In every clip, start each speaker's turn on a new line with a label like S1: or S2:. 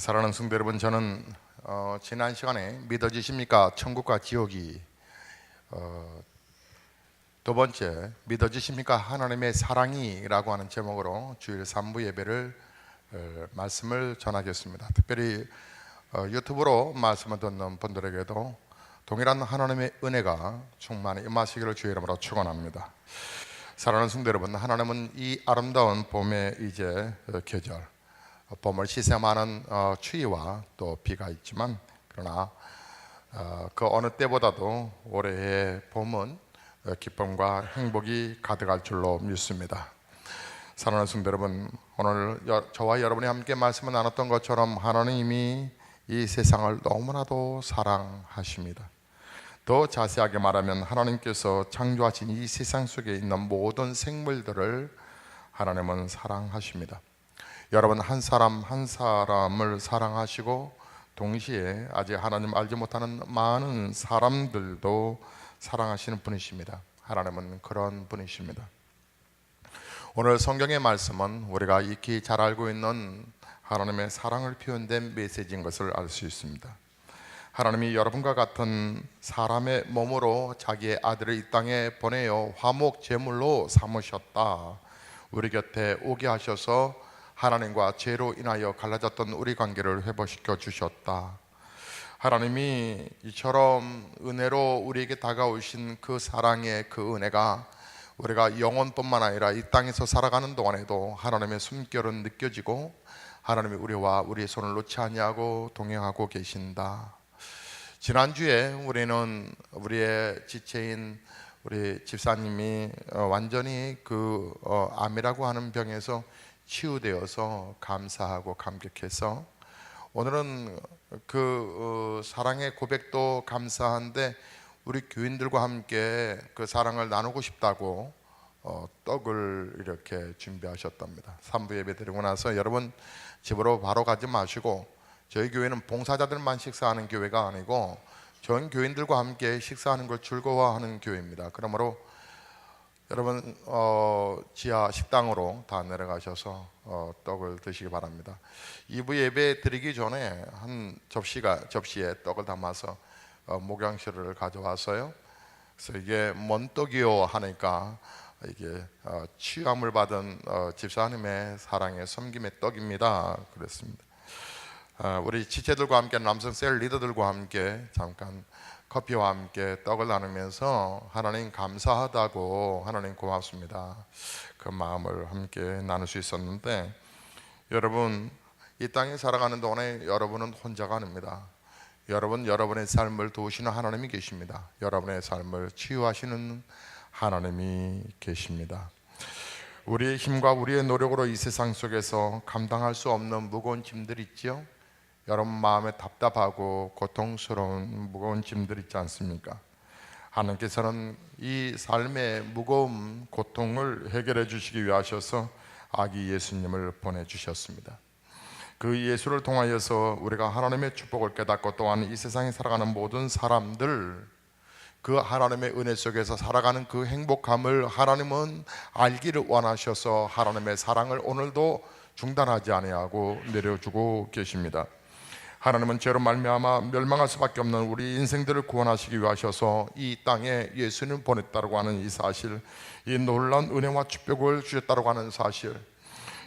S1: 사랑하는 성도 여러분, 저는 지난 시간에 믿어지십니까? 천국과 지옥이 두 번째 믿어지십니까? 하나님의 사랑이라고 하는 제목으로 주일 3부 예배를 말씀을 전하겠습니다. 특별히 유튜브로 말씀을 듣는 분들에게도 동일한 하나님의 은혜가 충만히 임하시기를 주의 이름으로 축원합니다. 사랑하는 성도 여러분, 하나님은 이 아름다운 봄의 이제 계절, 봄을 시샘하는 추위와 또 비가 있지만, 그러나 그 어느 때보다도 올해의 봄은 기쁨과 행복이 가득할 줄로 믿습니다. 사랑하는 성도 여러분, 오늘 저와 여러분이 함께 말씀을 나눴던 것처럼 하나님이 이 세상을 너무나도 사랑하십니다. 더 자세하게 말하면 하나님께서 창조하신 이 세상 속에 있는 모든 생물들을 하나님은 사랑하십니다. 여러분, 한 사람 한 사람을 사랑하시고 동시에 아직 하나님 알지 못하는 많은 사람들도 사랑하시는 분이십니다. 하나님은 그런 분이십니다. 오늘 성경의 말씀은 우리가 익히 잘 알고 있는 하나님의 사랑을 표현된 메시지인 것을 알 수 있습니다. 하나님이 여러분과 같은 사람의 몸으로 자기의 아들을 이 땅에 보내어 화목 제물로 삼으셨다. 우리 곁에 오게 하셔서 하나님과 죄로 인하여 갈라졌던 우리 관계를 회복시켜 주셨다. 하나님이 이처럼 은혜로 우리에게 다가오신 그 사랑의 그 은혜가 우리가 영혼뿐만 아니라 이 땅에서 살아가는 동안에도 하나님의 숨결은 느껴지고 하나님이 우리와 우리의 손을 놓지 아니하고 동행하고 계신다. 지난주에 우리는 우리의 지체인 우리 집사님이 완전히 암이라고 하는 병에서 치유되어서 감사하고 감격해서, 오늘은 그 사랑의 고백도 감사한데 우리 교인들과 함께 그 사랑을 나누고 싶다고 떡을 이렇게 준비하셨답니다. 3부 예배 드리고 나서 여러분 집으로 바로 가지 마시고, 저희 교회는 봉사자들만 식사하는 교회가 아니고 전 교인들과 함께 식사하는 걸 즐거워하는 교회입니다. 그러므로 여러분 지하 식당으로 다 내려가셔서 떡을 드시기 바랍니다. 2부 예배 드리기 전에 한 접시에 떡을 담아서 목양실을 가져와서요. 그래서 이게 뭔 떡이요 하니까 이게 취함을 받은 집사님의 사랑의 섬김의 떡입니다. 그랬습니다. 우리 지체들과 함께, 남성 셀 리더들과 함께 잠깐 커피와 함께 떡을 나누면서 하나님 감사하다고, 하나님 고맙습니다, 그 마음을 함께 나눌 수 있었는데, 여러분 이 땅에 살아가는 동안에 여러분은 혼자가 아닙니다. 여러분의 삶을 도우시는 하나님이 계십니다. 여러분의 삶을 치유하시는 하나님이 계십니다. 우리의 힘과 우리의 노력으로 이 세상 속에서 감당할 수 없는 무거운 짐들 있지요? 여러분 마음에 답답하고 고통스러운 무거운 짐들 있지 않습니까? 하나님께서는 이 삶의 무거움, 고통을 해결해 주시기 위하셔서 아기 예수님을 보내주셨습니다. 그 예수를 통하여서 우리가 하나님의 축복을 깨닫고, 또한 이 세상에 살아가는 모든 사람들 그 하나님의 은혜 속에서 살아가는 그 행복함을 하나님은 알기를 원하셔서 하나님의 사랑을 오늘도 중단하지 아니하고 내려주고 계십니다. 하나님은 죄로 말미암아 멸망할 수밖에 없는 우리 인생들을 구원하시기 위하셔서 이 땅에 예수님을 보냈다고 하는 이 사실, 이 놀라운 은혜와 축복을 주셨다고 하는 사실,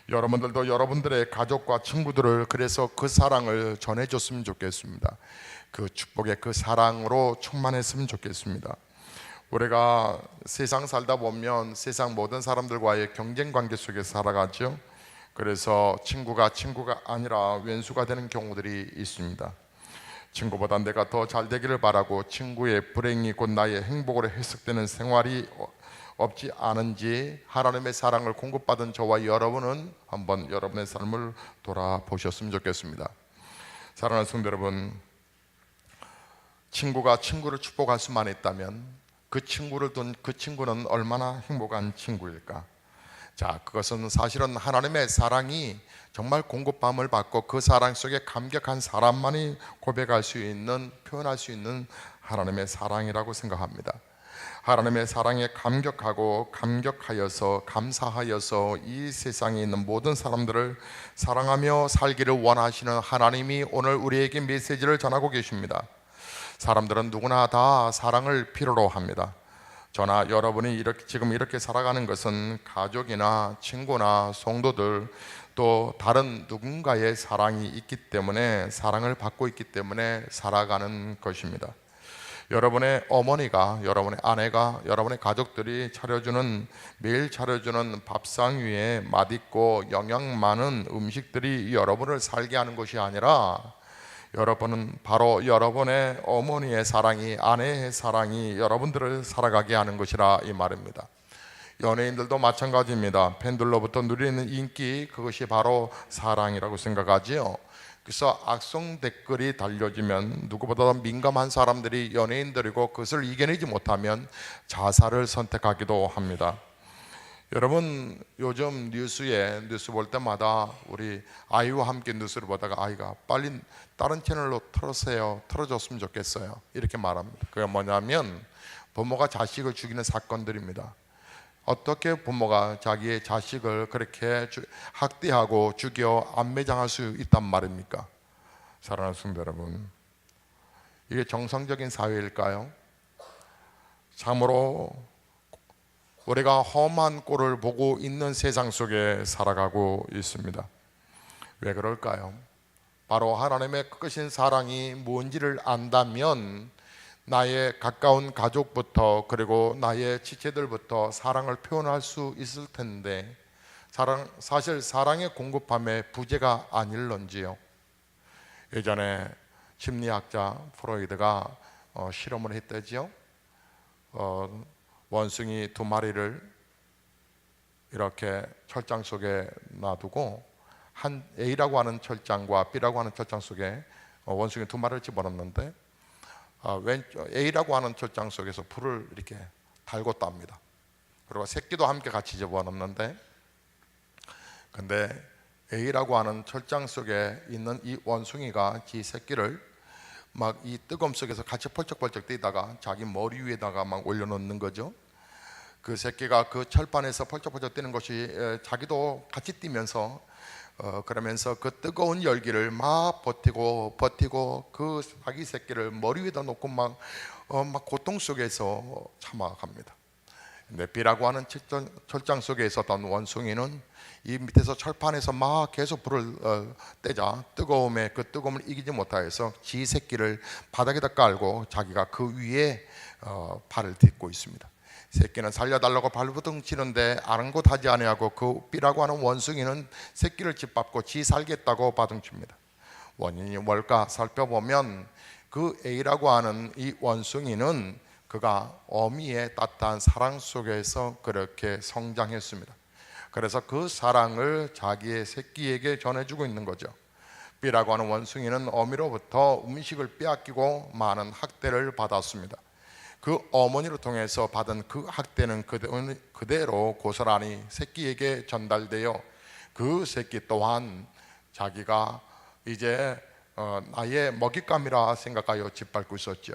S1: 여러분들도 여러분들의 가족과 친구들을 그래서 그 사랑을 전해줬으면 좋겠습니다. 그 축복의 그 사랑으로 충만했으면 좋겠습니다. 우리가 세상 살다 보면 세상 모든 사람들과의 경쟁 관계 속에서 살아가죠. 그래서 친구가 아니라 왼수가 되는 경우들이 있습니다. 친구보다 내가 더 잘 되기를 바라고 친구의 불행이 곧 나의 행복으로 해석되는 생활이 없지 않은지 하나님의 사랑을 공급받은 저와 여러분은 한번 여러분의 삶을 돌아보셨으면 좋겠습니다. 사랑하는 성도 여러분, 친구가 친구를 축복할 수만 있다면 그 친구를 둔 그 친구는 얼마나 행복한 친구일까? 자, 그것은 사실은 하나님의 사랑이 정말 공급함을 받고 그 사랑 속에 감격한 사람만이 고백할 수 있는, 표현할 수 있는 하나님의 사랑이라고 생각합니다. 하나님의 사랑에 감격하고 감격하여서 감사하여서 이 세상에 있는 모든 사람들을 사랑하며 살기를 원하시는 하나님이 오늘 우리에게 메시지를 전하고 계십니다. 사람들은 누구나 다 사랑을 필요로 합니다. 저나 여러분이 지금 이렇게 살아가는 것은 가족이나 친구나 성도들 또 다른 누군가의 사랑이 있기 때문에, 사랑을 받고 있기 때문에 살아가는 것입니다. 여러분의 어머니가, 여러분의 아내가, 여러분의 가족들이 매일 차려주는 밥상 위에 맛있고 영양 많은 음식들이 여러분을 살게 하는 것이 아니라, 여러분은 바로 여러분의 어머니의 사랑이, 아내의 사랑이 여러분들을 살아가게 하는 것이라 이 말입니다. 연예인들도 마찬가지입니다. 팬들로부터 누리는 인기, 그것이 바로 사랑이라고 생각하지요. 그래서 악성 댓글이 달려지면 누구보다 민감한 사람들이 연예인들이고, 그것을 이겨내지 못하면 자살을 선택하기도 합니다. 여러분, 요즘 뉴스 볼 때마다 우리 아이와 함께 뉴스를 보다가 아이가 빨리 다른 채널로 틀어줬으면 좋겠어요, 이렇게 말합니다. 그게 뭐냐면 부모가 자식을 죽이는 사건들입니다. 어떻게 부모가 자기의 자식을 그렇게 학대하고 죽여 안매장할 수 있단 말입니까? 사랑하는 성도 여러분, 이게 정상적인 사회일까요? 참으로 우리가 험한 꼴을 보고 있는 세상 속에 살아가고 있습니다. 왜 그럴까요? 바로 하나님의 크신 사랑이 뭔지를 안다면 나의 가까운 가족부터, 그리고 나의 지체들부터 사랑을 표현할 수 있을 텐데, 사실 사랑의 공급함에 부재가 아닐런지요. 예전에 심리학자 프로이드가 실험을 했대죠. 원숭이 2마리를 이렇게 철장 속에 놔두고 A라고 하는 철장과 B라고 하는 철장 속에 원숭이 2마리를 집어넣는데, A라고 하는 철장 속에서 불을 이렇게 달고 땁니다. 그리고 새끼도 함께 같이 집어넣는데, 근데 A라고 하는 철장 속에 있는 이 원숭이가 지 새끼를 막 이 뜨거움 속에서 같이 펄쩍펄쩍 뛰다가 자기 머리 위에다가 막 올려놓는 거죠. 그 새끼가 그 철판에서 펄쩍펄쩍 뛰는 것이 자기도 같이 뛰면서 그러면서 그 뜨거운 열기를 막 버티고 그 자기 새끼를 머리 위에다 놓고 막 고통 속에서 참아갑니다. 근데 B라고 하는 철장 속에 있었던 원숭이는 이 밑에서 철판에서 막 계속 불을 떼자 그 뜨거움을 이기지 못하여서 지 새끼를 바닥에다 깔고 자기가 그 위에 발을 딛고 있습니다. 새끼는 살려달라고 발버둥 치는데 아랑곳하지 아니하고 그 B라고 하는 원숭이는 새끼를 짓밟고 지 살겠다고 바둥칩니다. 원인이 뭘까 살펴보면 그 A라고 하는 이 원숭이는 그가 어미의 따뜻한 사랑 속에서 그렇게 성장했습니다. 그래서 그 사랑을 자기의 새끼에게 전해주고 있는 거죠. B라고 하는 원숭이는 어미로부터 음식을 빼앗기고 많은 학대를 받았습니다. 그 어머니를 통해서 받은 그 학대는 그대로 고스란히 새끼에게 전달되어 그 새끼 또한 자기가 이제 나의 먹잇감이라 생각하여 짓밟고 있었죠.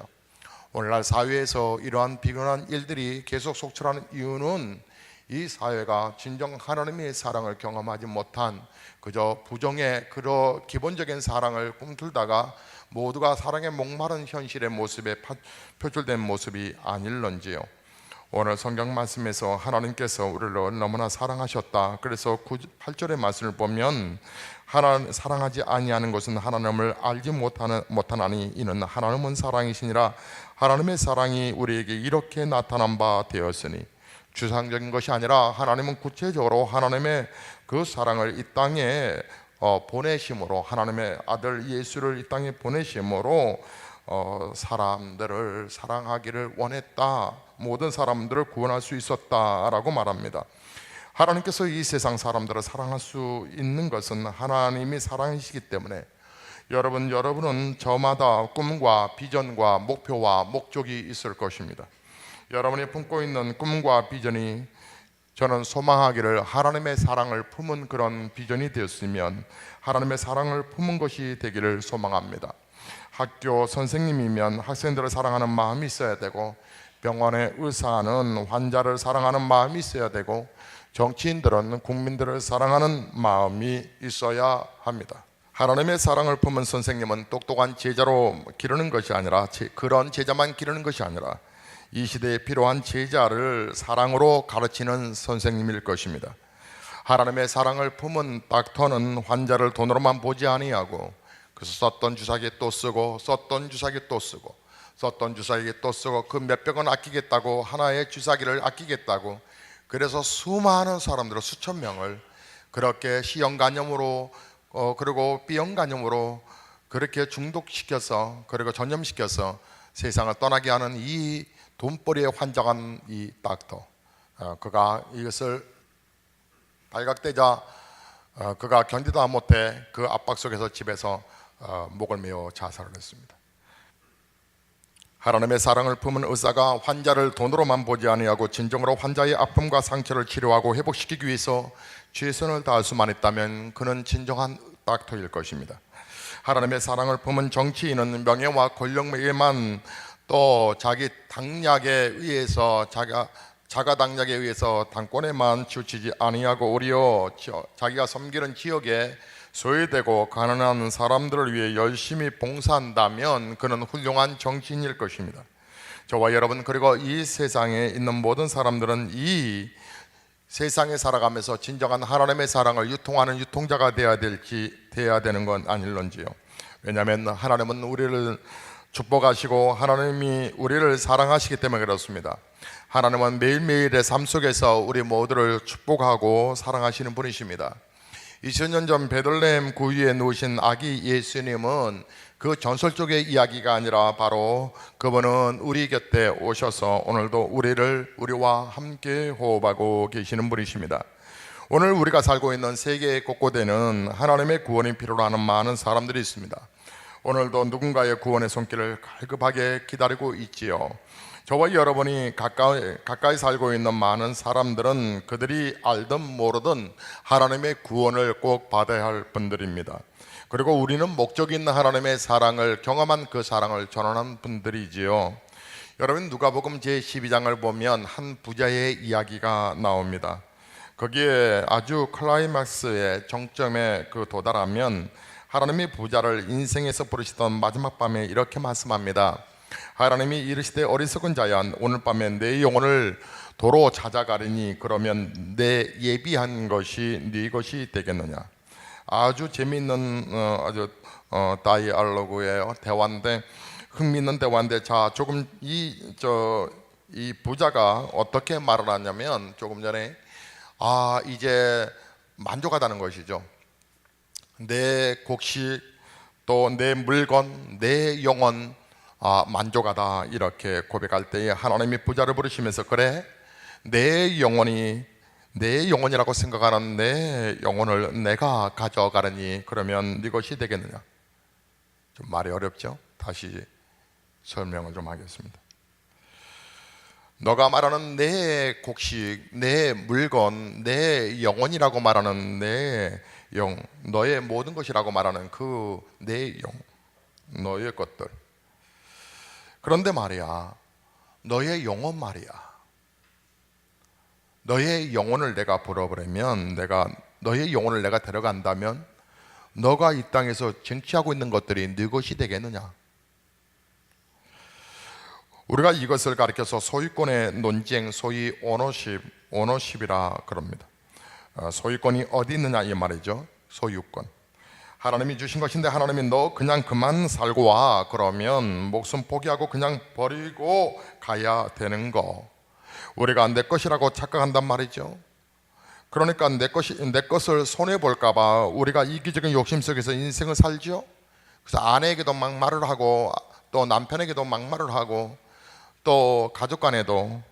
S1: 오늘날 사회에서 이러한 비근한 일들이 계속 속출하는 이유는 이 사회가 진정 하나님의 사랑을 경험하지 못한 그저 부정의 그런 기본적인 사랑을 꿈틀다가 모두가 사랑에 목마른 현실의 모습에 표출된 모습이 아닐런지요. 오늘 성경 말씀에서 하나님께서 우리를 너무나 사랑하셨다. 그래서 8절의 말씀을 보면 하나님 사랑하지 아니하는 것은 하나님을 알지 못하나니 이는 하나님은 사랑이시니라. 하나님의 사랑이 우리에게 이렇게 나타난 바 되었으니, 추상적인 것이 아니라 하나님은 구체적으로 하나님의 그 사랑을 이 땅에 보내심으로, 하나님의 아들 예수를 이 땅에 보내심으로 사람들을 사랑하기를 원했다. 모든 사람들을 구원할 수 있었다라고 말합니다. 하나님께서 이 세상 사람들을 사랑할 수 있는 것은 하나님이 사랑이시기 때문에, 여러분은 저마다 꿈과 비전과 목표와 목적이 있을 것입니다. 여러분이 품고 있는 꿈과 비전이, 저는 소망하기를 하나님의 사랑을 품은 그런 비전이 되었으면 하나님의 사랑을 품은 것이 되기를 소망합니다. 학교 선생님이면 학생들을 사랑하는 마음이 있어야 되고, 병원의 의사는 환자를 사랑하는 마음이 있어야 되고, 정치인들은 국민들을 사랑하는 마음이 있어야 합니다. 하나님의 사랑을 품은 선생님은 똑똑한 제자로 기르는 것이 아니라, 그런 제자만 기르는 것이 아니라 이 시대에 필요한 제자를 사랑으로 가르치는 선생님일 것입니다. 하나님의 사랑을 품은 닥터는 환자를 돈으로만 보지 아니하고, 그래서 썼던 주사기 또 쓰고, 썼던 주사기 또 쓰고, 썼던 주사기 또 쓰고, 그 몇백원 아끼겠다고, 하나의 주사기를 아끼겠다고, 그래서 수많은 사람들을, 수천 명을 그렇게 C형 간염으로 그리고 B형 간염으로 그렇게 중독시켜서, 그리고 전염시켜서 세상을 떠나게 하는 이 돈벌이에 환장한 이 닥터, 그가 이것을 발각되자 그가 견디다 못해 그 압박 속에서 집에서 목을 메어 자살을 했습니다. 하나님의 사랑을 품은 의사가 환자를 돈으로만 보지 아니하고 진정으로 환자의 아픔과 상처를 치료하고 회복시키기 위해서 최선을 다할 수만 있다면 그는 진정한 닥터일 것입니다. 하나님의 사랑을 품은 정치인은 명예와 권력에만, 또 자기 당략에 의해서, 자가 당략에 의해서 당권에만 치우치지 아니하고 오히려 자기가 섬기는 지역에 소외되고 가난한 사람들을 위해 열심히 봉사한다면 그는 훌륭한 정치인일 것입니다. 저와 여러분, 그리고 이 세상에 있는 모든 사람들은 이 세상에 살아가면서 진정한 하나님의 사랑을 유통하는 유통자가 돼야 되는 건 아닐런지요. 왜냐하면 하나님은 우리를 축복하시고 하나님이 우리를 사랑하시기 때문에 그렇습니다. 하나님은 매일매일의 삶 속에서 우리 모두를 축복하고 사랑하시는 분이십니다. 2000년 전 베들레헴 구유에 누우신 아기 예수님은 그 전설적의 이야기가 아니라 바로 그분은 우리 곁에 오셔서 오늘도 우리와 함께 호흡하고 계시는 분이십니다. 오늘 우리가 살고 있는 세계 곳곳에는 하나님의 구원이 필요로 하는 많은 사람들이 있습니다. 오늘도 누군가의 구원의 손길을 갈급하게 기다리고 있지요. 저와 여러분이 가까이 살고 있는 많은 사람들은 그들이 알든 모르든 하나님의 구원을 꼭 받아야 할 분들입니다. 그리고 우리는 목적 있는 하나님의 사랑을 경험한 그 사랑을 전하는 분들이지요. 여러분, 누가복음 제12장을 보면 한 부자의 이야기가 나옵니다. 거기에 아주 클라이막스의 정점에 도달하면 하나님이 부자를 인생에서 부르시던 마지막 밤에 이렇게 말씀합니다. 하나님이 이르시되 어리석은 자야, 오늘 밤에 내 영혼을 도로 찾아가리니 그러면 내 예비한 것이 네 것이 되겠느냐. 아주 재미있는 다이알로그의 대화인데, 흥미있는 대화인데, 자, 조금 이 부자가 어떻게 말을 하냐면, 조금 전에 이제 만족하다는 것이죠. 내 곡식, 또 내 물건, 내 영혼 만족하다, 이렇게 고백할 때에 하나님이 부자를 부르시면서, 그래, 내 영혼이라고 생각하는 내 영혼을 내가 가져가려니 그러면 네 것이 되겠느냐. 좀 말이 어렵죠? 다시 설명을 좀 하겠습니다. 너가 말하는 내 곡식, 내 물건, 내 영혼이라고 말하는 너의 모든 것이라고 말하는 그 내 너의 것들. 그런데 말이야, 너의 영혼 말이야. 너의 영혼을 내가 불어버리면, 너의 영혼을 내가 데려간다면 너가 이 땅에서 쟁취하고 있는 것들이 네 것이 되겠느냐. 우리가 이것을 가리켜서 소유권의 논쟁, 소위 오너십이라 그럽니다. 소유권이 어디 있느냐 이 말이죠. 소유권. 하나님이 주신 것인데 하나님이 너 그냥 그만 살고 와, 그러면 목숨 포기하고 그냥 버리고 가야 되는 거. 우리가 내 것이라고 착각한단 말이죠. 그러니까 내 것을 손해볼까 봐 우리가 이기적인 욕심 속에서 인생을 살죠. 그래서 아내에게도 막말을 하고, 또 남편에게도 막말을 하고, 또 가족 간에도.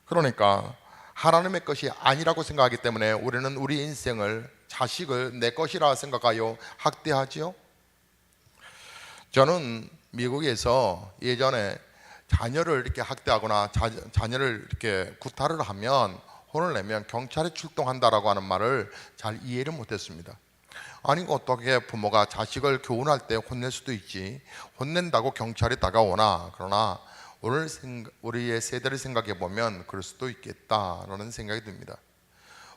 S1: 그러니까 하나님의 것이 아니라고 생각하기 때문에 우리는 우리 인생을, 자식을 내 것이라 생각하여 학대하지요. 저는 미국에서 예전에 자녀를 이렇게 학대하거나 자녀를 이렇게 구타를 하면, 혼을 내면 경찰에 출동한다라고 하는 말을 잘 이해를 못했습니다. 아니, 어떻게 부모가 자식을 교훈할 때 혼낼 수도 있지, 혼낸다고 경찰이 다가오나. 그러나 우리의 세대를 생각해 보면 그럴 수도 있겠다라는 생각이 듭니다.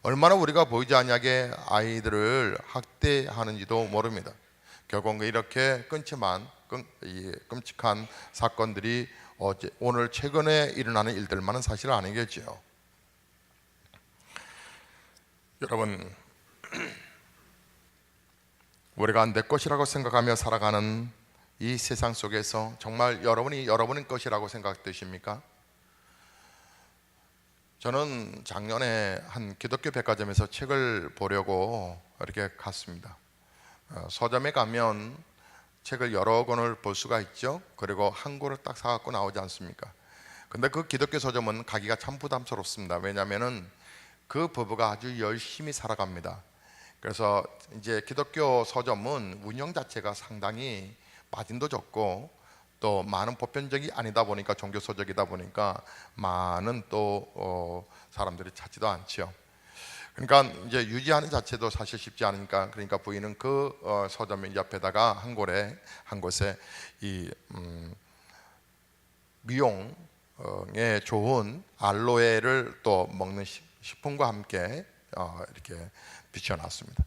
S1: 얼마나 우리가 보이지 않게 아이들을 학대하는지도 모릅니다. 결국 이렇게 끔찍한 사건들이 오늘 최근에 일어나는 일들만은 사실 아니겠죠. 여러분, 우리가 내 것이라고 생각하며 살아가는 이 세상 속에서 정말 여러분의 것이라고 생각되십니까? 저는 작년에 한 기독교 백화점에서 책을 보려고 이렇게 갔습니다. 서점에 가면 책을 여러 권을 볼 수가 있죠. 그리고 한 권을 딱 사갖고 나오지 않습니까? 근데 그 기독교 서점은 가기가 참 부담스럽습니다. 왜냐하면은 그 부부가 아주 열심히 살아갑니다. 그래서 이제 기독교 서점은 운영 자체가 상당히 마진도 적고 또 많은 보편적이 아니다 보니까, 종교 서적이다 보니까 많은 또 사람들이 찾지도 않죠. 그러니까 이제 유지하는 자체도 사실 쉽지 않으니까, 그러니까 부인은 그 서점 옆에다가 한 곳에 이 미용에 좋은 알로에를 또 먹는 식품과 함께 이렇게 비춰놨습니다.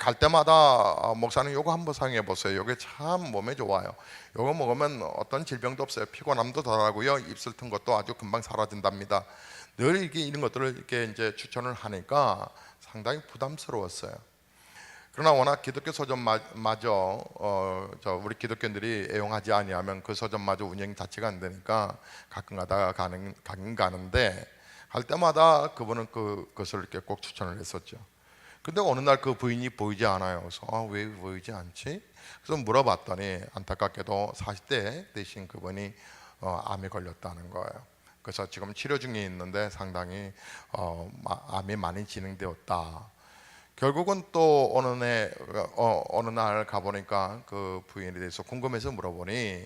S1: 갈 때마다 목사님 요거 한번 사용해 보세요. 요게 참 몸에 좋아요. 요거 먹으면 어떤 질병도 없어요. 피곤함도 덜하고요. 입술 튼 것도 아주 금방 사라진답니다. 늘 이런 것들을 이렇게 이제 추천을 하니까 상당히 부담스러웠어요. 그러나 워낙 기독교 서점마저 우리 기독교인들이 애용하지 아니하면 그 서점마저 운영 자체가 안 되니까 가끔 가다가 가긴 가는데, 갈 때마다 그분은 그것을 이렇게 꼭 추천을 했었죠. 근데 어느 날 그 부인이 보이지 않아요. 그래서 왜 보이지 않지? 그래서 물어봤더니 안타깝게도 40대 되신 그분이 암에 걸렸다는 거예요. 그래서 지금 치료 중에 있는데 상당히 암이 많이 진행되었다. 결국은 또 어느 날 가보니까 그 부인에 대해서 궁금해서 물어보니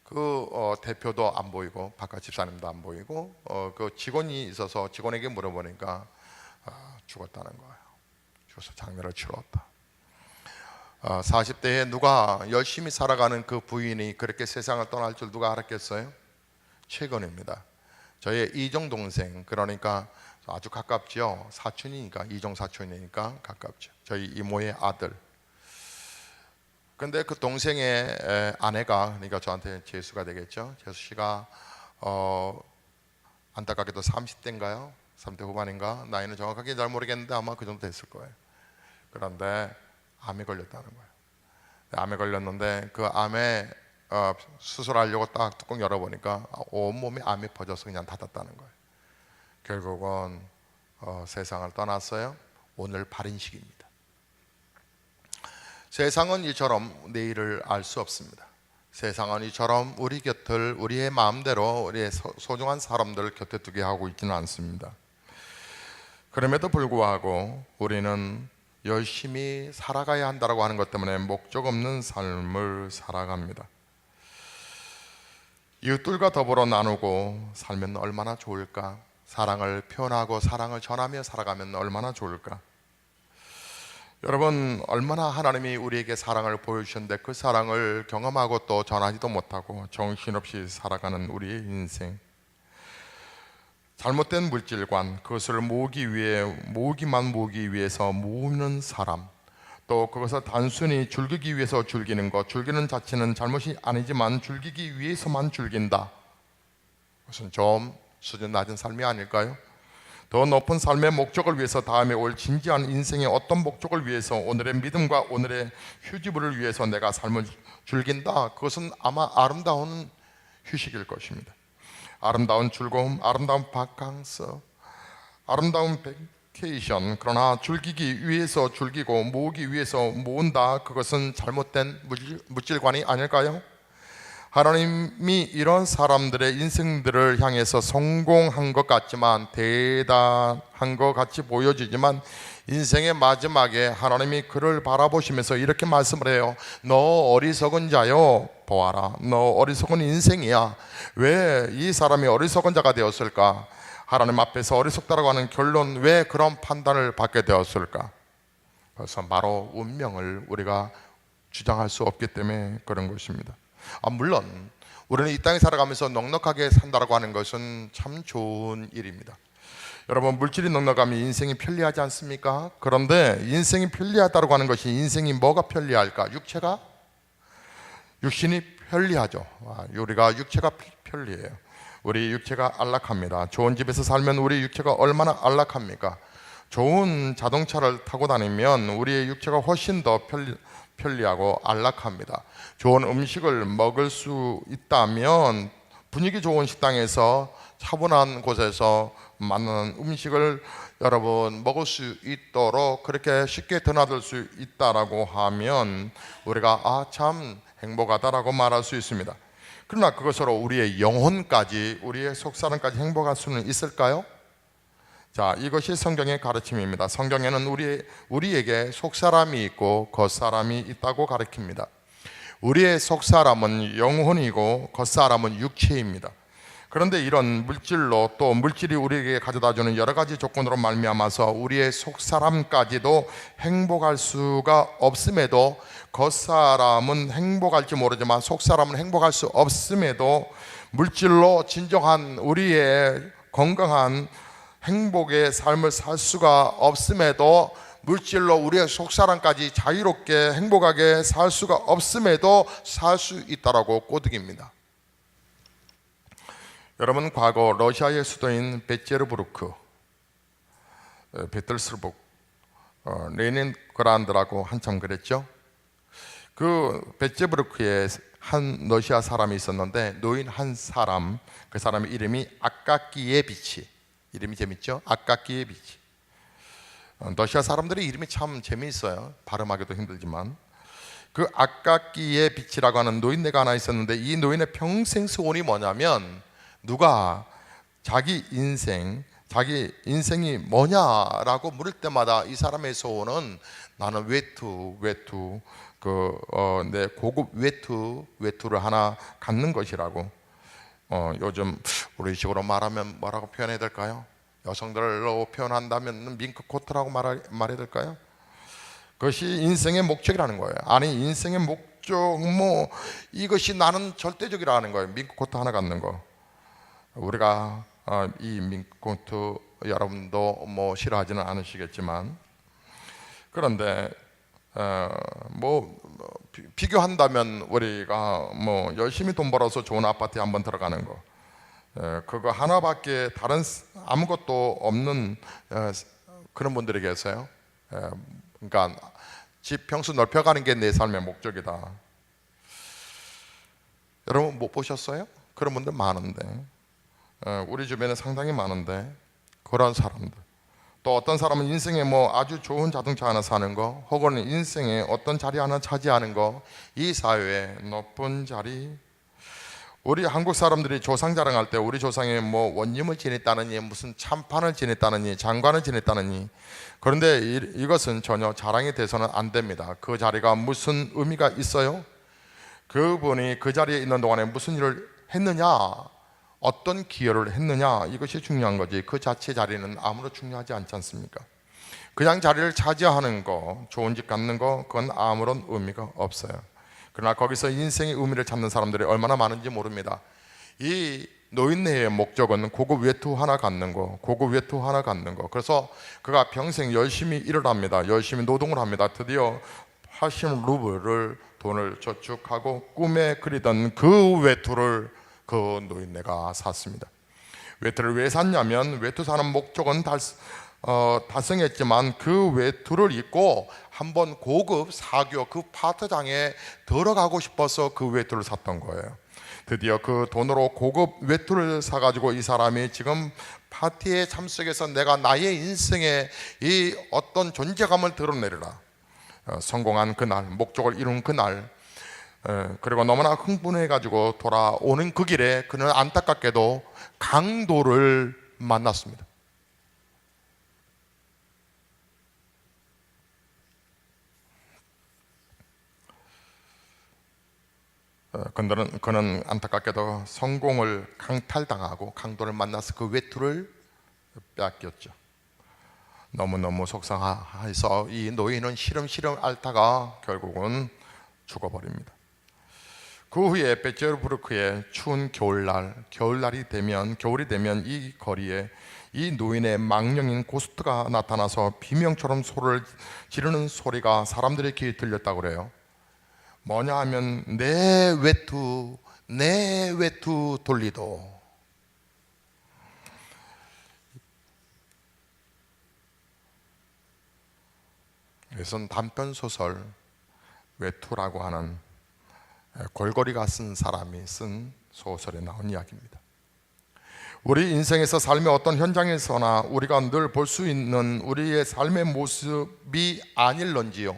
S1: 그 대표도 안 보이고 바깥 집사님도 안 보이고 그 직원이 있어서 직원에게 물어보니까 죽었다는 거예요. 죽어서 장례를 치렀다. 40대에 누가 열심히 살아가는 그 부인이 그렇게 세상을 떠날 줄 누가 알았겠어요? 최근입니다. 저의 이종 동생, 그러니까 아주 가깝죠. 사촌이니까, 이종 사촌이니까 가깝죠. 저희 이모의 아들. 근데 그 동생의 아내가, 그러니까 저한테 재수가 되겠죠. 재수 씨가 안타깝게도 30대인가요? 30대 후반인가? 나이는 정확하게 잘 모르겠는데 아마 그 정도 됐을 거예요. 그런데 암에 걸렸다는 거예요. 암에 걸렸는데 그 암에 수술하려고 딱 뚜껑 열어보니까 온몸에 암이 퍼져서 그냥 닫았다는 거예요. 결국은 세상을 떠났어요. 오늘 발인식입니다. 세상은 이처럼 내일을 알 수 없습니다. 세상은 이처럼 우리의 마음대로 우리의 소중한 사람들을 곁에 두게 하고 있지는 않습니다. 그럼에도 불구하고 우리는 열심히 살아가야 한다고 하는 것 때문에 목적 없는 삶을 살아갑니다. 이웃들과 더불어 나누고 살면 얼마나 좋을까? 사랑을 표현하고 사랑을 전하며 살아가면 얼마나 좋을까? 여러분, 얼마나 하나님이 우리에게 사랑을 보여주셨는데 그 사랑을 경험하고 또 전하지도 못하고 정신없이 살아가는 우리의 인생. 잘못된 물질관, 그것을 모으기만 모으기 위해서 모으는 사람, 또 그것을 단순히 즐기기 위해서 즐기는 것, 즐기는 자체는 잘못이 아니지만 즐기기 위해서만 즐긴다. 그것은 좀 수준 낮은 삶이 아닐까요? 더 높은 삶의 목적을 위해서, 다음에 올 진지한 인생의 어떤 목적을 위해서, 오늘의 믿음과 오늘의 휴지부를 위해서 내가 삶을 즐긴다. 그것은 아마 아름다운 휴식일 것입니다. 아름다운 즐거움, 아름다운 바캉스, 아름다운 베케이션. 그러나 즐기기 위해서 즐기고 모으기 위해서 모은다. 그것은 잘못된 물질관이 아닐까요? 하나님이 이런 사람들의 인생들을 향해서 성공한 것 같지만, 대단한 것 같이 보여지지만, 인생의 마지막에 하나님이 그를 바라보시면서 이렇게 말씀을 해요. 너 어리석은 자요, 보아라. 너 어리석은 인생이야. 왜 이 사람이 어리석은 자가 되었을까? 하나님 앞에서 어리석다라고 하는 결론, 왜 그런 판단을 받게 되었을까? 그래서 바로 운명을 우리가 주장할 수 없기 때문에 그런 것입니다. 물론 우리는 이 땅에 살아가면서 넉넉하게 산다라고 하는 것은 참 좋은 일입니다. 여러분, 물질이 넉넉하면 인생이 편리하지 않습니까? 그런데 인생이 편리하다고 하는 것이, 인생이 뭐가 편리할까? 육신이 편리하죠. 우리가 육체가 편리해요. 우리 육체가 안락합니다. 좋은 집에서 살면 우리 육체가 얼마나 안락합니까? 좋은 자동차를 타고 다니면 우리의 육체가 훨씬 더 편리하고 안락합니다. 좋은 음식을 먹을 수 있다면 분위기 좋은 식당에서 차분한 곳에서 맞는 음식을 여러분 먹을 수 있도록 그렇게 쉽게 드나들 수 있다라고 하면 우리가 참 행복하다라고 말할 수 있습니다. 그러나 그것으로 우리의 영혼까지, 우리의 속사람까지 행복할 수는 있을까요? 자, 이것이 성경의 가르침입니다. 성경에는 우리에게 속사람이 있고 겉사람이 있다고 가르칩니다. 우리의 속사람은 영혼이고 겉사람은 육체입니다. 그런데 이런 물질로, 또 물질이 우리에게 가져다주는 여러 가지 조건으로 말미암아서 우리의 속사람까지도 행복할 수가 없음에도, 겉사람은 행복할지 모르지만 속사람은 행복할 수 없음에도, 물질로 진정한 우리의 건강한 행복의 삶을 살 수가 없음에도, 물질로 우리의 속사람까지 자유롭게 행복하게 살 수가 없음에도 살 수 있다라고 꼬드깁니다. 여러분, 과거 러시아의 수도인 베제르부르크, 베틀스부르크, 레닌그라드라고 한참 그랬죠. 그 베제르부르크에 한 러시아 사람이 있었는데, 노인 한 사람, 그 사람의 이름이 아까키예비치. 이름이 재밌죠? 아까키예비치. 러시아 사람들의 이름이 참 재미있어요. 발음하기도 힘들지만. 그 아까키예비치라고 하는 노인네가 하나 있었는데, 이 노인의 평생 소원이 뭐냐면, 누가 자기 인생이 뭐냐라고 물을 때마다 이 사람의 소원은, 나는 내 고급 외투를 하나 갖는 것이라고. 요즘 우리 식으로 말하면 뭐라고 표현해야 될까요? 여성들로 표현한다면 밍크코트라고 말해야 될까요? 그것이 인생의 목적이라는 거예요. 아니, 인생의 목적, 이것이 나는 절대적이라는 거예요. 밍크코트 하나 갖는 거. 우리가 이 밍크코트 여러분도 싫어하지는 않으시겠지만, 그런데 비교한다면 우리가 열심히 돈 벌어서 좋은 아파트에 한번 들어가는 거, 그거 하나밖에 다른 아무것도 없는 그런 분들이 계세요. 그러니까 집 평수 넓혀가는 게 내 삶의 목적이다. 여러분 못 보셨어요? 그런 분들 많은데, 우리 주변에 상당히 많은데, 그런 사람들. 또 어떤 사람은 인생에 아주 좋은 자동차 하나 사는 거, 혹은 인생에 어떤 자리 하나 차지하는 거, 이 사회에 높은 자리. 우리 한국 사람들이 조상 자랑할 때 우리 조상이 원님을 지냈다느니, 무슨 참판을 지냈다느니, 장관을 지냈다느니. 그런데 이것은 전혀 자랑이 돼서는 안 됩니다. 그 자리가 무슨 의미가 있어요? 그분이 그 자리에 있는 동안에 무슨 일을 했느냐, 어떤 기여를 했느냐, 이것이 중요한 거지, 그 자체 자리는 아무런 중요하지 않지 않습니까? 그냥 자리를 차지하는 거, 좋은 집 갖는 거, 그건 아무런 의미가 없어요. 그러나 거기서 인생의 의미를 찾는 사람들이 얼마나 많은지 모릅니다. 이 노인네의 목적은 고급 외투 하나 갖는 거, 고급 외투 하나 갖는 거. 그래서 그가 평생 열심히 일을 합니다. 열심히 노동을 합니다. 드디어 80루블을 돈을 저축하고 꿈에 그리던 그 외투를 그 노인네가 샀습니다. 외투를 왜 샀냐면, 외투 사는 목적은 달성했지만 그 외투를 입고 한번 고급 사교 그 파트장에 들어가고 싶어서 그 외투를 샀던 거예요. 드디어 그 돈으로 고급 외투를 사가지고 이 사람이 지금 파티에 참석해서 내가 나의 인생에 이 어떤 존재감을 드러내리라, 성공한 그날, 목적을 이룬 그날, 그리고 너무나 흥분해가지고 돌아오는 그 길에 그는 안타깝게도 강도를 만났습니다. 그는 안타깝게도 성공을 강탈당하고 강도를 만나서 그 외투를 빼앗겼죠. 너무너무 속상해서 이 노인은 시름시름 앓다가 결국은 죽어버립니다. 그 후에 베테르부르크의 추운 겨울이 되면 이 거리에 이 노인의 망령인 고스트가 나타나서 비명처럼 소리를 지르는 소리가 사람들의 귀에 들렸다고 그래요. 뭐냐 하면 내 외투 돌리도. 이것은 단편소설 외투라고 하는 골고리가 쓴 사람이 쓴 소설에 나온 이야기입니다. 우리 인생에서 삶의 어떤 현장에서나 우리가 늘 볼 수 있는 우리의 삶의 모습이 아닐런지요.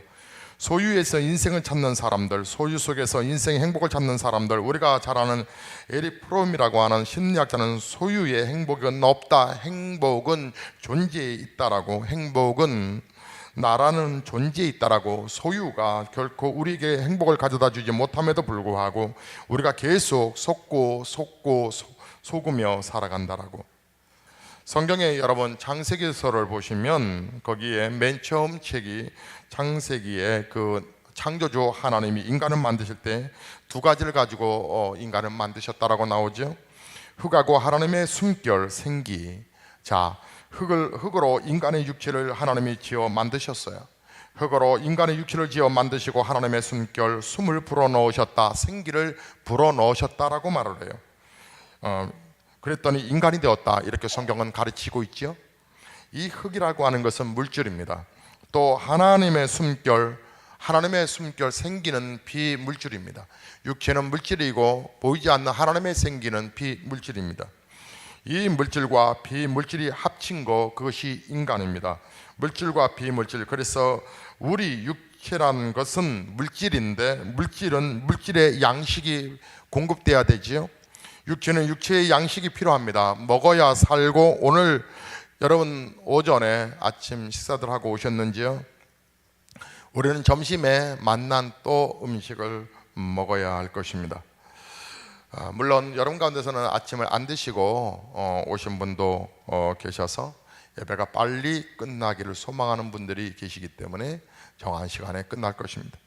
S1: 소유에서 인생을 찾는 사람들, 소유 속에서 인생의 행복을 찾는 사람들, 우리가 잘 아는 에릭 프롬이라고 하는 심리학자는 소유의 행복은 없다, 행복은 존재에 있다라고, 행복은 나라는 존재에 있다라고, 소유가 결코 우리에게 행복을 가져다 주지 못함에도 불구하고 우리가 계속 속으며 살아간다라고. 성경에 여러분 창세기서를 보시면 거기에 맨 처음 책이 창세기에 그 창조주 하나님이 인간을 만드실 때 두 가지를 가지고 인간을 만드셨다라고 나오죠. 흙하고 하나님의 숨결, 생기. 자, 흙으로 인간의 육체를 하나님이 지어 만드셨어요. 흙으로 인간의 육체를 지어 만드시고 하나님의 숨결, 숨을 불어넣으셨다, 생기를 불어넣으셨다라고 말을 해요. 그랬더니 인간이 되었다, 이렇게 성경은 가르치고 있죠. 이 흙이라고 하는 것은 물질입니다. 또 하나님의 숨결 생기는 비물질입니다. 육체는 물질이고 보이지 않는 하나님의 생기는 비물질입니다. 이 물질과 비물질이 합친 것, 그것이 인간입니다. 물질과 비물질. 그래서 우리 육체라는 것은 물질인데, 물질은 물질의 양식이 공급돼야 되지요. 육체는 육체의 양식이 필요합니다. 먹어야 살고. 오늘 여러분 오전에 아침 식사들 하고 오셨는지요? 우리는 점심에 만난 또 음식을 먹어야 할 것입니다. 물론 여러분 가운데서는 아침을 안 드시고 오신 분도 계셔서 예배가 빨리 끝나기를 소망하는 분들이 계시기 때문에 정한 시간에 끝날 것입니다.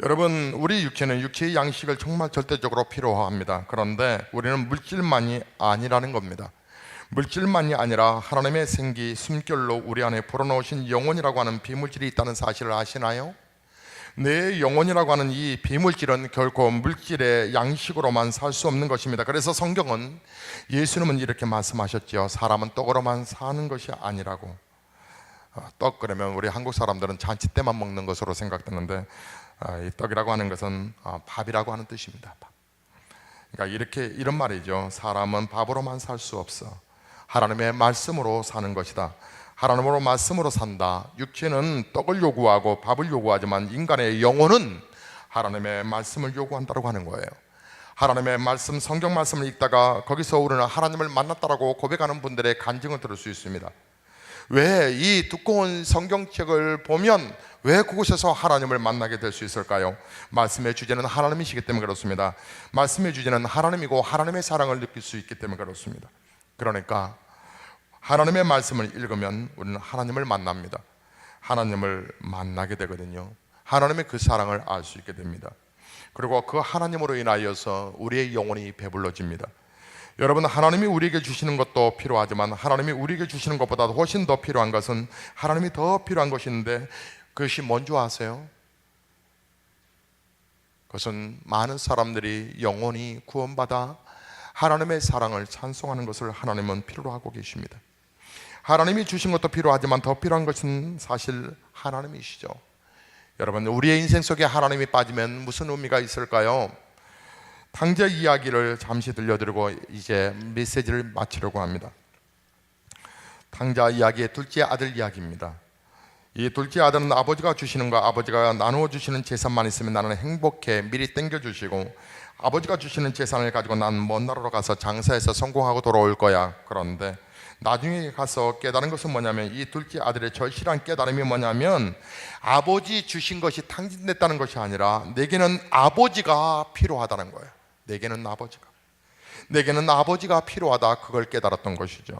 S1: 여러분, 우리 육체는 육체의 양식을 정말 절대적으로 필요합니다. 그런데 우리는 물질만이 아니라는 겁니다. 물질만이 아니라 하나님의 생기, 숨결로 우리 안에 불어넣으신 영혼이라고 하는 비물질이 있다는 사실을 아시나요? 내 영혼이라고 하는 이 비물질은 결코 물질의 양식으로만 살 수 없는 것입니다. 그래서 성경은, 예수님은 이렇게 말씀하셨죠. 사람은 떡으로만 사는 것이 아니라고. 떡 그러면 우리 한국 사람들은 잔치 때만 먹는 것으로 생각되는데, 이 떡이라고 하는 것은 밥이라고 하는 뜻입니다. 그러니까 이런 말이죠. 사람은 밥으로만 살 수 없어. 하나님의 말씀으로 사는 것이다. 하나님으로 말씀으로 산다. 육체는 떡을 요구하고 밥을 요구하지만 인간의 영혼은 하나님의 말씀을 요구한다고 하는 거예요. 하나님의 말씀, 성경 말씀을 읽다가 거기서 우리는 하나님을 만났다라고 고백하는 분들의 간증을 들을 수 있습니다. 왜 이 두꺼운 성경책을 보면 왜 그곳에서 하나님을 만나게 될 수 있을까요? 말씀의 주제는 하나님이시기 때문에 그렇습니다. 말씀의 주제는 하나님이고 하나님의 사랑을 느낄 수 있기 때문에 그렇습니다. 그러니까 하나님의 말씀을 읽으면 우리는 하나님을 만납니다. 하나님을 만나게 되거든요. 하나님의 그 사랑을 알 수 있게 됩니다. 그리고 그 하나님으로 인하여서 우리의 영혼이 배불러집니다. 여러분, 하나님이 우리에게 주시는 것도 필요하지만 하나님이 우리에게 주시는 것보다 훨씬 더 필요한 것은, 하나님이 더 필요한 것인데 그것이 뭔지 아세요? 그것은 많은 사람들이 영혼이 구원받아 하나님의 사랑을 찬송하는 것을 하나님은 필요로 하고 계십니다. 하나님이 주신 것도 필요하지만 더 필요한 것은 사실 하나님이시죠. 여러분, 우리의 인생 속에 하나님이 빠지면 무슨 의미가 있을까요? 탕자 이야기를 잠시 들려드리고 이제 메시지를 마치려고 합니다. 탕자 이야기의 둘째 아들 이야기입니다. 이 둘째 아들은 아버지가 주시는 거, 아버지가 나누어 주시는 재산만 있으면 나는 행복해 미리 땡겨주시고, 아버지가 주시는 재산을 가지고 난 먼 나라로 가서 장사해서 성공하고 돌아올 거야. 그런데 나중에 가서 깨달은 것은 뭐냐면, 이 둘째 아들의 절실한 깨달음이 뭐냐면, 아버지 주신 것이 탕진됐다는 것이 아니라 내게는 아버지가 필요하다는 거예요. 내게는 아버지가 필요하다, 그걸 깨달았던 것이죠.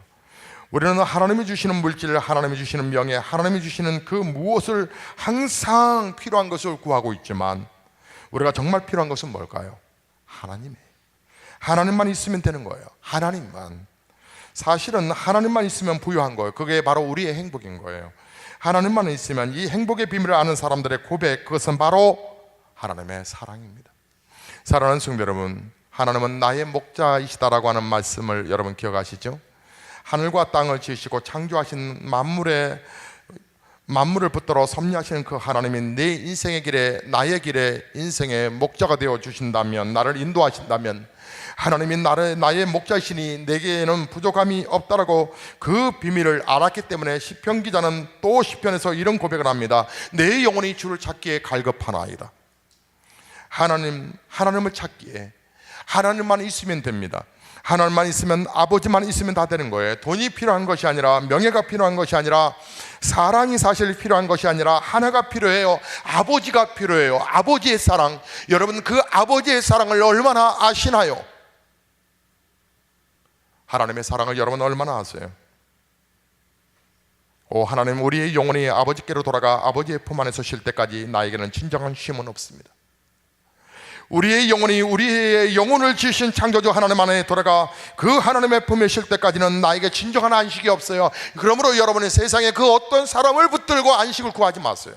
S1: 우리는 하나님이 주시는 물질, 하나님이 주시는 명예, 하나님이 주시는 그 무엇을 항상 필요한 것을 구하고 있지만 우리가 정말 필요한 것은 뭘까요? 하나님만 있으면 되는 거예요. 하나님만. 사실은 하나님만 있으면 부유한 거예요. 그게 바로 우리의 행복인 거예요. 하나님만 있으면 이 행복의 비밀을 아는 사람들의 고백, 그것은 바로 하나님의 사랑입니다. 사랑하는 성도 여러분, 하나님은 나의 목자이시다라고 하는 말씀을 여러분 기억하시죠? 하늘과 땅을 지으시고 창조하신 만물을 붙들어 섭리하시는 그 하나님이 내 인생의 길에, 나의 길에 인생의 목자가 되어 주신다면, 나를 인도하신다면, 하나님이 나의 목자이시니 내게는 부족함이 없다라고 그 비밀을 알았기 때문에 시편 기자는 또 시편에서 이런 고백을 합니다. 내 영혼이 주를 찾기에 갈급하나이다. 하나님을 찾기에 하나님만 있으면 됩니다. 하나님만 있으면, 아버지만 있으면 다 되는 거예요. 돈이 필요한 것이 아니라, 명예가 필요한 것이 아니라, 사랑이 사실 필요한 것이 아니라 하나가 필요해요. 아버지가 필요해요. 아버지의 사랑. 여러분, 그 아버지의 사랑을 얼마나 아시나요? 하나님의 사랑을 여러분 얼마나 아세요? 오 하나님, 우리의 영혼이 아버지께로 돌아가 아버지의 품 안에서 쉴 때까지 나에게는 진정한 쉼은 없습니다. 우리의 영혼이 우리의 영혼을 지으신 창조주 하나님 안에 돌아가 그 하나님의 품에 쉴 때까지는 나에게 진정한 안식이 없어요. 그러므로 여러분의 세상에 그 어떤 사람을 붙들고 안식을 구하지 마세요.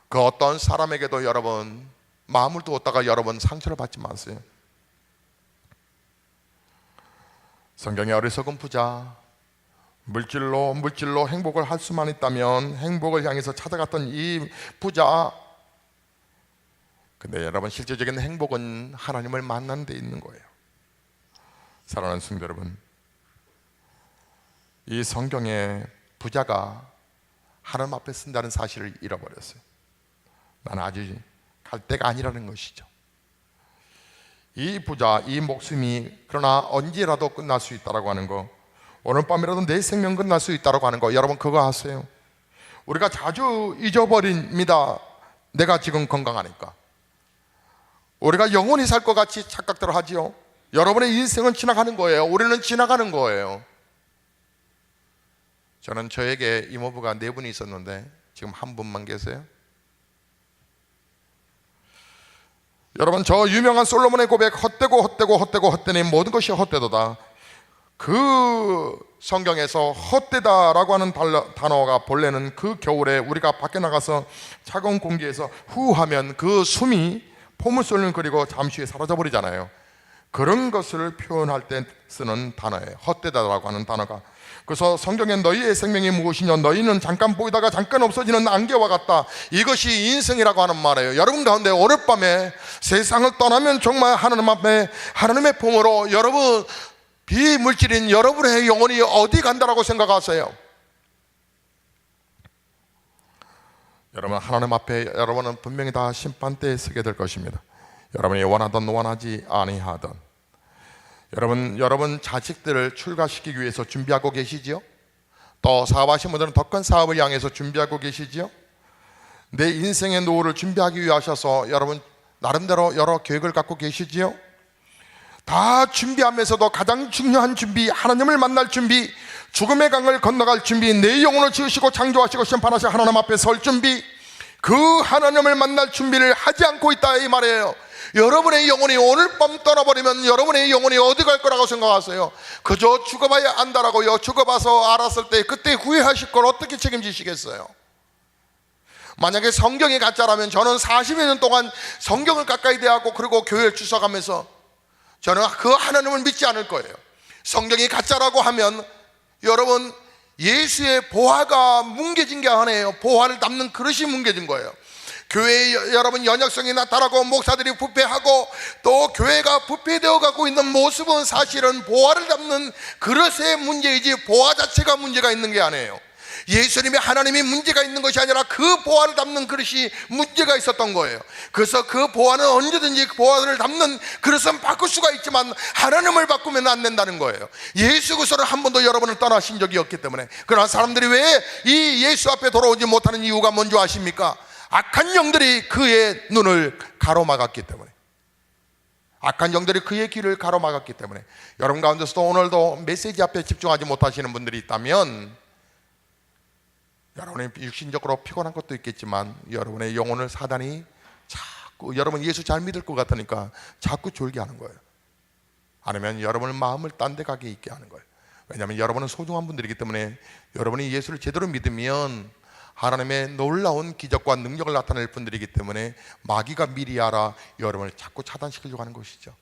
S1: 그 어떤 사람에게도 여러분 마음을 두었다가 여러분 상처를 받지 마세요. 성경의 어리석은 부자, 물질로 행복을 할 수만 있다면 행복을 향해서 찾아갔던 이 부자, 근데 여러분 실제적인 행복은 하나님을 만나는 데 있는 거예요. 사랑하는 성도 여러분, 이 성경의 부자가 하나님 앞에 쓴다는 사실을 잃어버렸어요. 나는 아직 갈 때가 아니라는 것이죠. 이 부자, 이 목숨이 그러나 언제라도 끝날 수 있다고 하는 거, 오늘 밤이라도 내 생명 끝날 수 있다고 하는 거, 여러분 그거 아세요? 우리가 자주 잊어버립니다. 내가 지금 건강하니까, 우리가 영원히 살 것 같이 착각들을 하지요. 여러분의 인생은 지나가는 거예요. 우리는 지나가는 거예요. 저는 저에게 이모부가 4분이 있었는데 지금 1분만 계세요. 여러분, 저 유명한 솔로몬의 고백, 헛되니 모든 것이 헛되도다. 그 성경에서 헛되다라고 하는 단어가 본래는 그 겨울에 우리가 밖에 나가서 차가운 공기에서 후 하면 그 숨이 포물선을 그리고 잠시 후에 사라져버리잖아요. 그런 것을 표현할 때 쓰는 단어예요. 헛되다라고 하는 단어가. 그래서 성경에 너희의 생명이 무엇이냐, 너희는 잠깐 보이다가 잠깐 없어지는 안개와 같다, 이것이 인생이라고 하는 말이에요. 여러분 가운데 오늘 밤에 세상을 떠나면 정말 하나님 앞에 하나님의 품으로 여러분 비물질인 여러분의 영혼이 어디 간다라고 생각하세요? 여러분, 하나님 앞에 여러분은 분명히 다 심판대에 서게 될 것입니다. 여러분이 원하든 원하지 아니하든. 여러분 자식들을 출가시키기 위해서 준비하고 계시지요? 또 사업하신 분들은 더 큰 사업을 향해서 준비하고 계시지요? 내 인생의 노후를 준비하기 위하셔서 여러분 나름대로 여러 계획을 갖고 계시지요? 다 준비하면서도 가장 중요한 준비, 하나님을 만날 준비, 죽음의 강을 건너갈 준비, 내 영혼을 지으시고 창조하시고 심판하신 하나님 앞에 설 준비, 그 하나님을 만날 준비를 하지 않고 있다 이 말이에요. 여러분의 영혼이 오늘 밤 떠나버리면 여러분의 영혼이 어디 갈 거라고 생각하세요? 그저 죽어봐야 안다라고요. 죽어봐서 알았을 때 그때 후회하실 걸 어떻게 책임지시겠어요? 만약에 성경이 가짜라면 저는 40여 년 동안 성경을 가까이 대하고 그리고 교회를 주석하면서 저는 그 하나님을 믿지 않을 거예요. 성경이 가짜라고 하면 여러분 예수의 보화가 뭉개진 게 아니에요. 보화를 담는 그릇이 뭉개진 거예요. 교회에 여러분 연약성이 나타나고 목사들이 부패하고 또 교회가 부패되어 가고 있는 모습은 사실은 보화를 담는 그릇의 문제이지 보화 자체가 문제가 있는 게 아니에요. 예수님이 하나님이 문제가 있는 것이 아니라 그 보화를 담는 그릇이 문제가 있었던 거예요. 그래서 그 보화는 언제든지 보화를 담는 그릇은 바꿀 수가 있지만 하나님을 바꾸면 안 된다는 거예요. 예수 그리스도는 한 번도 여러분을 떠나신 적이 없기 때문에. 그러나 사람들이 왜 이 예수 앞에 돌아오지 못하는 이유가 뭔지 아십니까? 악한 영들이 그의 눈을 가로막았기 때문에, 악한 영들이 그의 길을 가로막았기 때문에. 여러분 가운데서도 오늘도 메시지 앞에 집중하지 못하시는 분들이 있다면 여러분의 육신적으로 피곤한 것도 있겠지만 여러분의 영혼을 사단이 여러분 예수 잘 믿을 것 같으니까 자꾸 졸게 하는 거예요. 아니면 여러분의 마음을 딴 데 가게 있게 하는 거예요. 왜냐하면 여러분은 소중한 분들이기 때문에 여러분이 예수를 제대로 믿으면 하나님의 놀라운 기적과 능력을 나타낼 분들이기 때문에 마귀가 미리 알아 여러분을 자꾸 차단시키려고 하는 것이죠.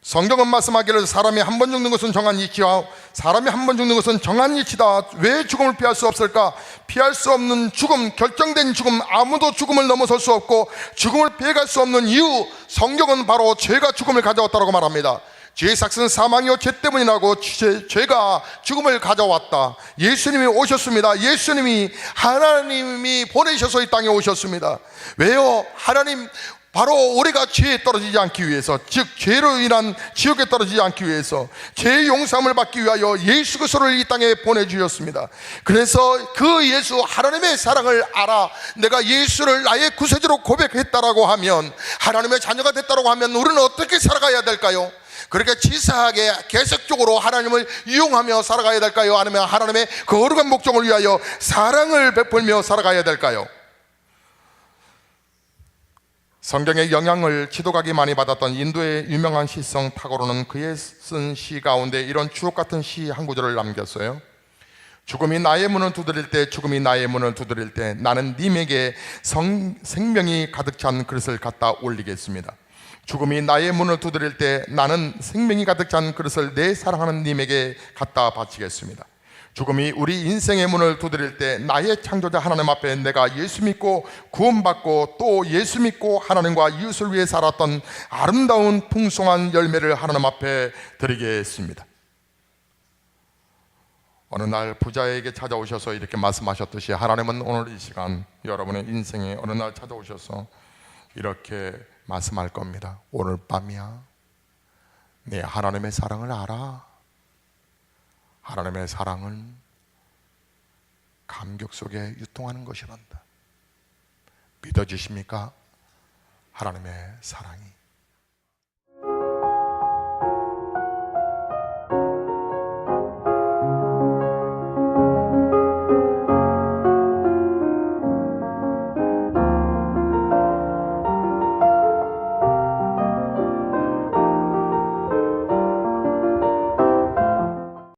S1: 성경은 말씀하기를 사람이 한 번 죽는 것은 정한 이치와 사람이 한 번 죽는 것은 정한 이치다. 왜 죽음을 피할 수 없을까? 피할 수 없는 죽음, 결정된 죽음, 아무도 죽음을 넘어설 수 없고 죽음을 피해갈 수 없는 이유, 성경은 바로 죄가 죽음을 가져왔다고 말합니다. 죄의 삭은 사망이요 죄 때문이라고 죄가 죽음을 가져왔다. 예수님이 오셨습니다. 예수님이 하나님이 보내셔서 이 땅에 오셨습니다. 왜요? 하나님 바로 우리가 죄에 떨어지지 않기 위해서, 즉 죄로 인한 지옥에 떨어지지 않기 위해서 죄의 용서함을 받기 위하여 예수 그리스도를 이 땅에 보내주셨습니다. 그래서 그 예수 하나님의 사랑을 알아 내가 예수를 나의 구세주로 고백했다라고 하면, 하나님의 자녀가 됐다라고 하면 우리는 어떻게 살아가야 될까요? 그렇게 치사하게 계속적으로 하나님을 이용하며 살아가야 될까요? 아니면 하나님의 거룩한 목적을 위하여 사랑을 베풀며 살아가야 될까요? 성경의 영향을 지도각이 많이 받았던 인도의 유명한 시성 타고르는 그의 쓴 시 가운데 이런 주옥 같은 시 한 구절을 남겼어요. 죽음이 나의 문을 두드릴 때, 죽음이 나의 문을 두드릴 때 나는 님에게 생명이 가득 찬 그릇을 갖다 올리겠습니다. 죽음이 나의 문을 두드릴 때 나는 생명이 가득 찬 그릇을 내 사랑하는 님에게 갖다 바치겠습니다. 죽음이 우리 인생의 문을 두드릴 때 나의 창조자 하나님 앞에 내가 예수 믿고 구원받고 또 예수 믿고 하나님과 이웃을 위해 살았던 아름다운 풍성한 열매를 하나님 앞에 드리겠습니다. 어느 날 부자에게 찾아오셔서 이렇게 말씀하셨듯이 하나님은 오늘 이 시간 여러분의 인생에 어느 날 찾아오셔서 이렇게 말씀할 겁니다. 오늘 밤이야, 네 하나님의 사랑을 알아. 하나님의 사랑은 감격 속에 유통하는 것이란다. 믿어지십니까? 하나님의 사랑이